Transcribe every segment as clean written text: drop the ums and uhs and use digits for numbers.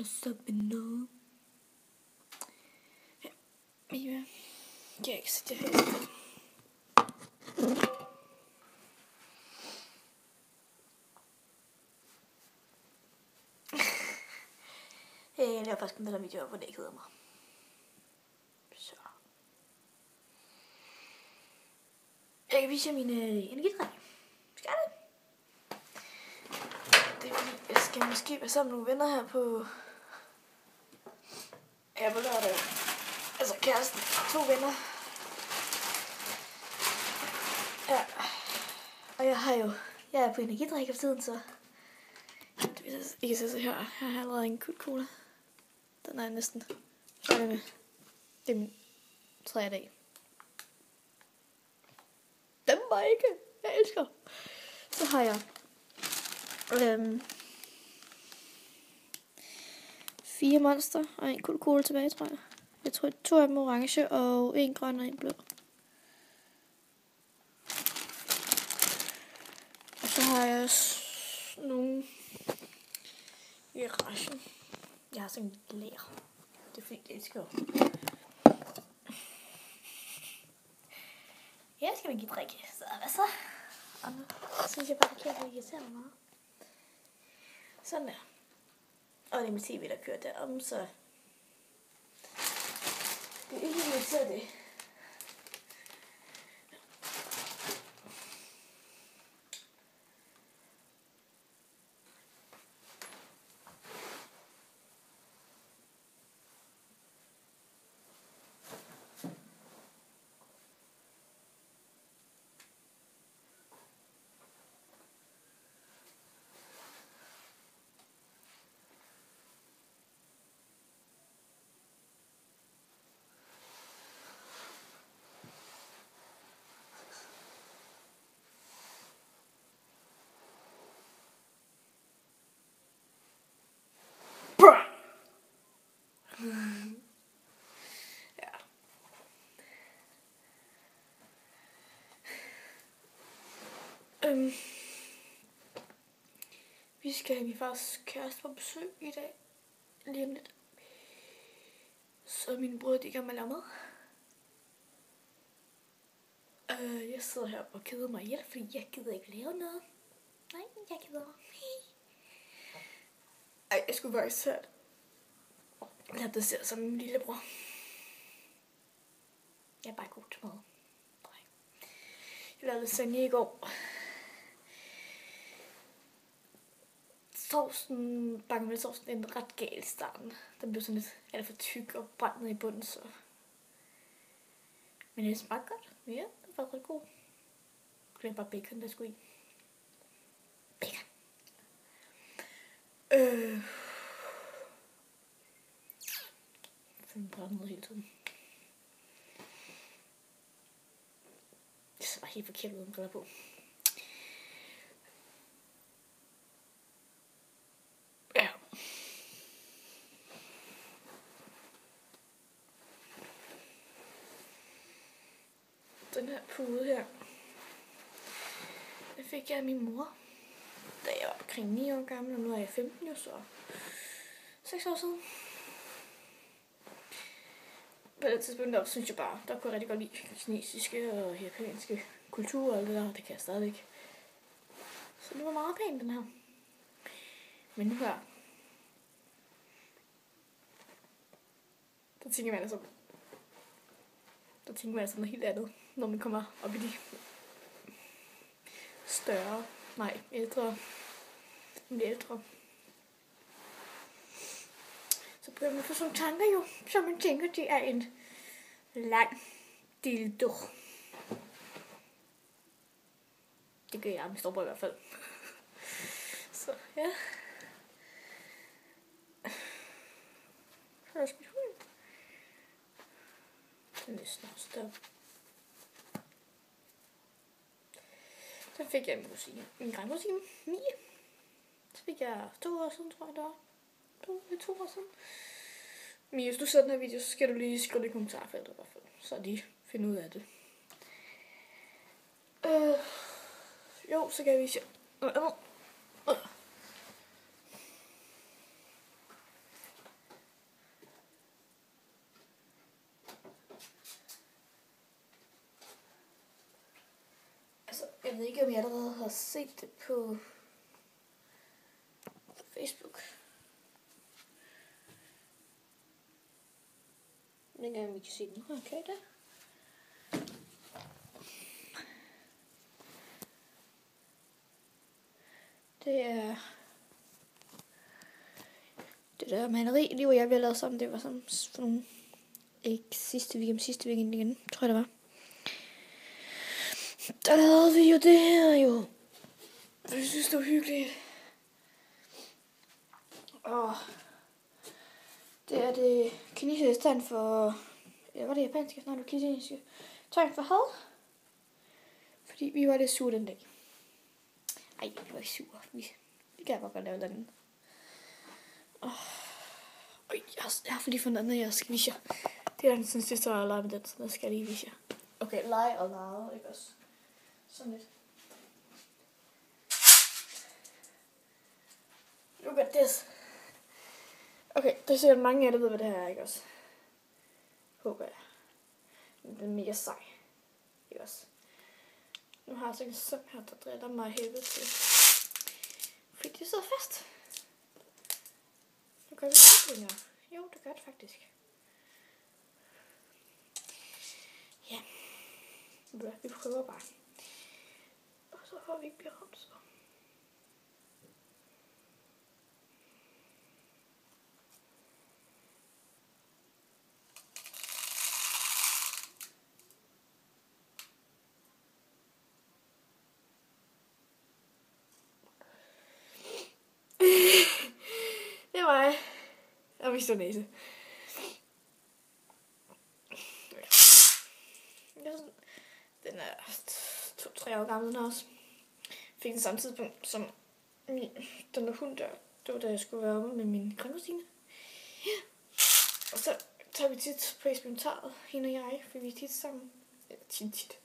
så med ja, Mia. Kan jeg ikke sætte det her. Jeg laver faktisk en bedre video, hvor det ikke hedder mig. Så. Jeg kan vise jer mine energidrik. Skal det? Det er fordi, jeg skal måske være sammen med nogle venner her på... Ja, på lørdag. Altså kæresten. 2 venner. Ja. Og jeg er på energidrik for tiden, så... I kan se her. Her har jeg allerede en cola. Den er jeg næsten færdig med. Det er min 3. dag. Den var ikke. Jeg elsker. Så har jeg 4 Monster og en cola tilbage, tror jeg. Jeg tror 2 af dem orange og 1 grøn og 1 blå. Og så har jeg nogle i ration. Jeg har sådan en lager. Det er fordi, jeg elsker. Jeg skal ikke drikke, så hvad så? Og nu synes jeg bare, at jeg irriterer mig meget. Sådan der. Og det er mit tv, der kører derom, så... Det er ikke irriteret det. Ja. Vi skal have min fars kæreste på besøg i dag. Lige om lidt. Så mine brødre, de kan med at lave mad. Jeg sidder her og keder mig ihjel, fordi jeg gider ikke lave noget. Nej, jeg gider. Ej, jeg skulle faktisk have lade det ser som min lillebror. Jeg er bare god til mad. Jeg lavede lasagne i går. Bakkemeldesovsen endte ret galt i starten. Den blev sådan lidt alt for tyk og brændt ned i bunden, så... Men det smagte godt. Ja, det var ret god. Jeg glemte bare bacon, der skulle i. Bacon. Den brændte hele tiden. Det så bare helt forkert uden briller på. Den her pude her, den fik jeg af min mor, da jeg var omkring 9 år gammel, og nu er jeg 15 år, så 6 år siden. På det tidspunkt der synes jeg bare, der kunne jeg rigtig godt lide kinesiske og japanske kultur og alt det der, det kan jeg stadigvæk. Så det var meget pænt, den her. Men nu her, der tænker man altså noget helt andet, når man kommer op i de ældre. Så begynder man få sådan tanker jo, så man tænker, det er en lang dildo. Det gør jeg med storbrød i hvert fald. Så ja. Så er det den er snart stop. Så fik jeg en grænmusik 9. Så fik jeg 2 år siden, tror jeg det var. 2 år siden. Men hvis du ser den her video, så skal du lige skrive i kommentarfeltet i hvert fald. Så de finder ud af det. Jo, så kan jeg vise jer. ikke, om jeg allerede har set det på Facebook. Den gang vi kan se den. Okay, der. Det er det der maleri, lige hvor jeg ville lave sammen. Det var sådan for nogle, ikke sidste weekend igen, tror jeg det var. Der lavede vi jo det her jo. Jeg synes det var hyggeligt. Og det er det kinesiske tegn for, eller var det japanske, snart det kinesiske tegn for had. Fordi vi var lidt sure den dag. Ej, vi var ikke sure. Vi kan godt lave den. Jeg har lige fundet noget, jeg skal vise jer. Det er den sådan sidste, jeg har leget med den, så der skal jeg lige vise jer. Okay, lege og lege, ikke også? Sådan lidt. Look at this. Okay, der er sikkert mange af jer, der ved, hvad det her er, ikke også? Håber jeg. Den er mega sej. Ikke også? Nu har jeg så en søm her, der driller mig helvede til. Fordi det sidder fast. Nu gør vi det længere. Jo, det gør det faktisk. Ja. Vi prøver bare. Og så får vi ikke blive ramt så. Det var jeg. Og vi står næse. Den er 2-3 år gammel den også. Fik den samme tidspunkt som den der hund der. Det var da jeg skulle være oppe med min grandkusine. Ja. Og så tager vi tit på eksperimentariet, hende og jeg, for vi er tit sammen. Eller tit.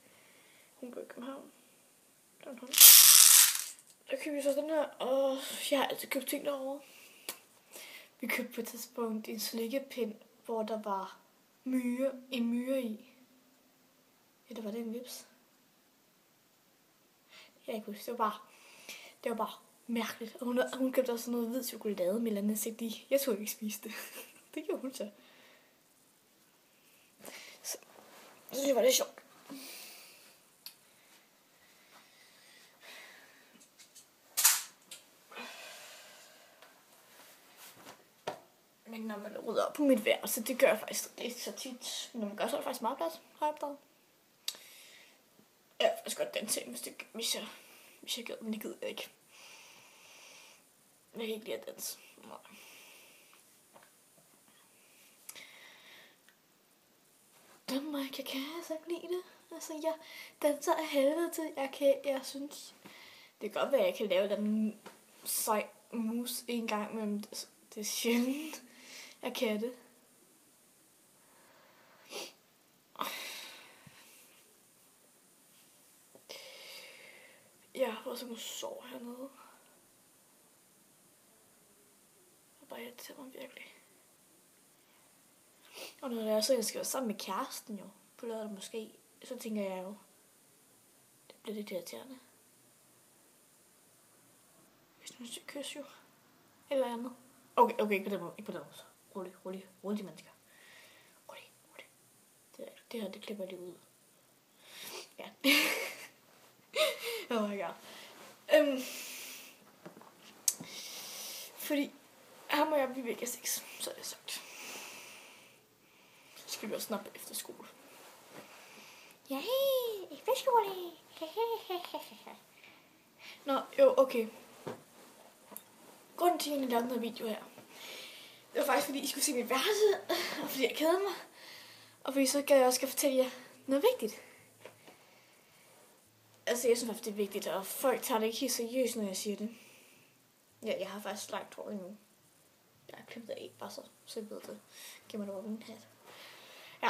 Hun bor i København. Den hund. Der købte vi så den her, og jeg har altid købt ting derovre. Vi købte på et tidspunkt en slikkepind, hvor der var en myre i. Eller var det en vips? Jeg kan ikke huske. Det var bare mærkeligt. Og hun købte også noget hvid chokolade med et eller andet insekt i. Jeg tror ikke spise det. Det gjorde hun så. Så det var lidt sjovt. Men når man rydder op på mit værelse, det gør jeg faktisk ikke så tit. Men når man gør, så er det faktisk meget plads, har jeg opdaget. Jeg vil faktisk godt danse ind, hvis jeg gad, men det gider jeg ikke. Jeg kan ikke lide at danse. Nej. Jeg kan altså ikke lide det. Altså, jeg danser af helvede til. Jeg synes, det kan godt være, at jeg kan lave den sej mus en gang, men det er sjældent. Jeg kan det. Jeg har også måske sove hernede. Jeg bare irriterer mig virkelig. Og når det er så, jeg skal være sammen med kæresten jo, på lørdag måske, så tænker jeg jo, det bliver lidt irriterende. Hvis nu skal kysse jo. Eller andet. Okay, ikke på den måde. Rolig, mennesker. Rolig. Det her, det klipper lige ud. Ja. Oh my god. Fordi ham og jeg bliver væk af 6, så er det sagt. Så skal vi også snappe efter skole. Ja, efter skole. Nå, jo, okay. Grunden til, at jeg lavede den her video her, det var faktisk, fordi I skulle se mit værelse, og fordi jeg keder mig, og fordi så kan jeg også fortælle jer noget vigtigt. Altså, jeg synes faktisk, det er vigtigt, og folk tager det ikke helt seriøst, når jeg siger det. Ja, jeg har faktisk langt hår endnu. Jeg har klippet det af, bare så jeg ved det. Giv mig det over min hat. Ja.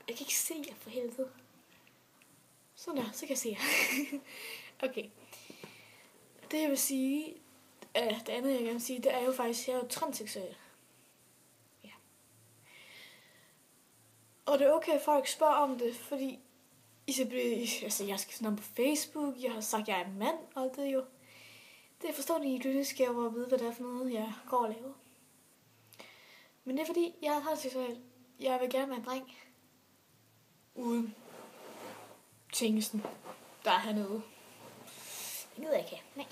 Jeg kan ikke se jer for helvede. Sådan der, så kan jeg se jer. Okay. Det jeg vil sige, det andet jeg gerne vil sige, det er jo faktisk, at jeg er jo transseksuel. Ja. Og det er okay, at folk spørger om det, fordi jeg skal sådan på Facebook, jeg har sagt, at jeg er en mand, og det er jo... Det forstår de ikke, det skal jeg vide, hvad det er for noget, jeg går og laver. Men det er fordi, jeg har sagt, at jeg vil gerne være en dreng. Uden tingesen, der er hernede. Det ved jeg ikke, nej.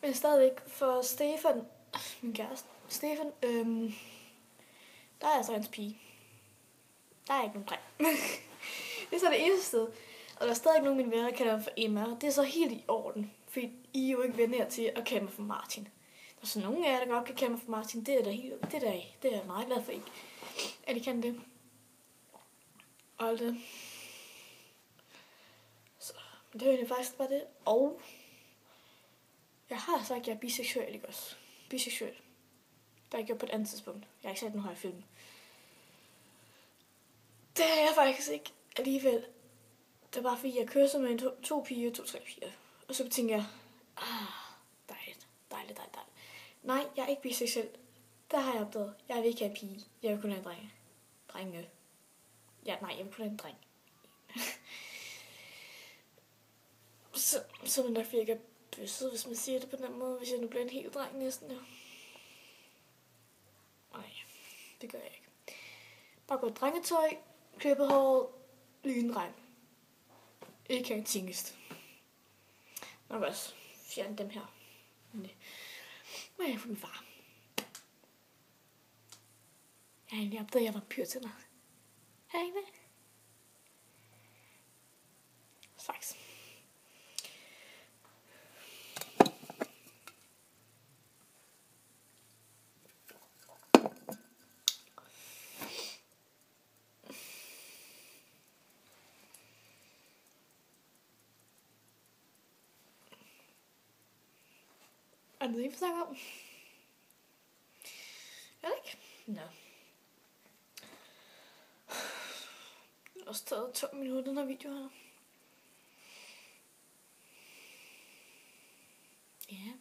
Men stadigvæk, for Stefan, min kæreste, Stefan, der er altså hans pige. Der er ikke nogen dreng. Det er så det eneste sted. Og der er stadig nogen af mine venner, der kalder mig for Emma. Det er så helt i orden. Fordi I er jo ikke venner til at kalde mig for Martin. Der er så nogle af jer, der godt kan kalde mig for Martin. Det er da helt, det er jeg meget glad for ikke. At I kan det. Og alt det. Så det er jo faktisk bare det. Og jeg har sagt, at jeg er biseksuel, ikke også? Biseksuel. Det har jeg gjort på et andet tidspunkt. Jeg har ikke sagt, nu har jeg filmet. Det er jeg faktisk ikke alligevel. Det er bare fordi, jeg kysser med to piger, tre piger. Og så tænker jeg, dejligt. Nej, jeg er ikke biseksuel. Der har jeg opdaget. Jeg vil ikke have en pige. Jeg vil kun have en drenge. Ja, nej, jeg vil kun have en dreng. så man nok virker bøsset, hvis man siger det på den måde. Hvis jeg nu bliver en helt dreng næsten, ja. Nej, det gør jeg ikke. Bare gå i drengetøj, klippet håret, lige en dreng. Ikke have en tingest. Nok også fjerne dem her. Men jeg er for min far. Jeg har egentlig opdaget, at jeg var pyr til mig. Har I det? Straks. Er det ikke, vi snakker om? Er det ikke? Nå. Det har også taget 12 minutter, den her video her. Ja. Jeg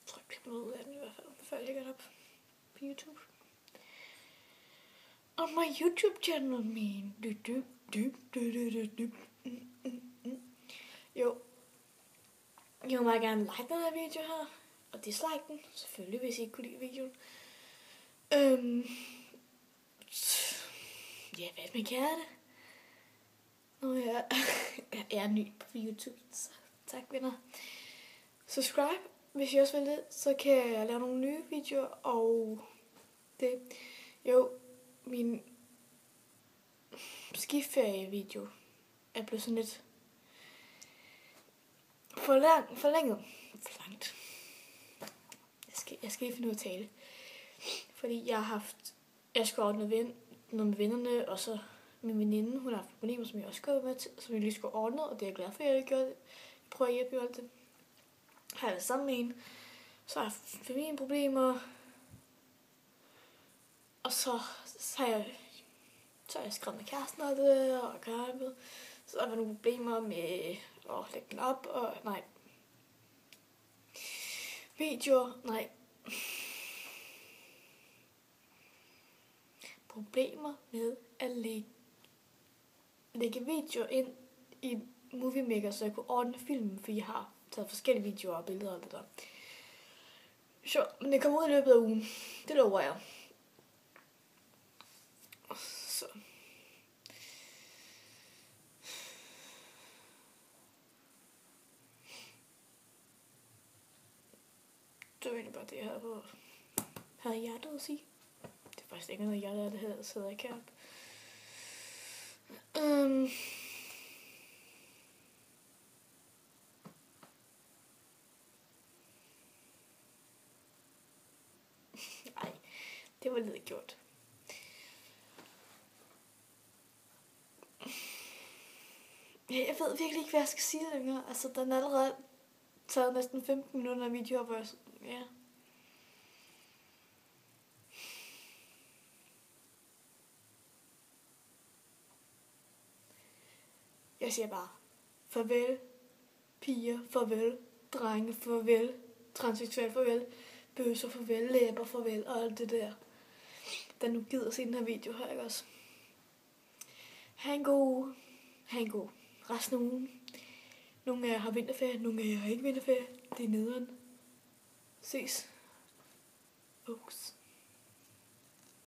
tror ikke, jeg bliver noget ud af den i hvert fald, før jeg lægger det op på YouTube. Og my YouTube-channel, min. Jo. Jeg vil meget gerne like den her video her. Og dislike den, selvfølgelig, hvis I ikke kunne lide videoen. Ja, hvad man kan det. Nå, jeg er ny på YouTube, så tak venner. Subscribe, hvis I også vil det, så kan jeg lave nogle nye videoer, og det. Jo, min skiferie-video er blevet sådan lidt for langt. Jeg skal lige finde ud af at tale. Fordi jeg skulle ordne noget med vennerne, og så min veninde, hun har haft problemer, som jeg også skulle med til, som jeg lige skulle ordne, og det er jeg glad for, at jeg har gjort det. Jeg prøver at hjælpe alt det. Har jeg været sammen med en, så har jeg familieproblemer, og så har jeg skrevet med kæresten og det, og kærlighed. Så har der nogle problemer med at lægge den op, og nej. Videoer, nej. Problemer med at lægge videoer ind i Movie Maker, så jeg kunne ordne filmen, for jeg har taget forskellige videoer og billeder og det der. Så, men det kommer ud i løbet af ugen. Det lover jeg. Så. Det var egentlig bare det, jeg havde hjertet at sige. Det er faktisk ikke noget hjertet, det her sidder ikke heroppe. Nej, det var lidt gjort. Jeg ved virkelig ikke, hvad jeg skal sige længere. Altså, den er allerede taget næsten 15 minutter af video, hvor jeg... Ja. Jeg siger bare, farvel, piger, farvel, drenge, farvel, transseksuel, farvel, bøsser, farvel, læber, farvel, og alt det der. Der nu gider se den her video her, ikke også? ha' en god resten af ugen. Nogle af jer har vinterferie, nogle af jer har ikke vinterferie. Det er nederen. Ses. Folks.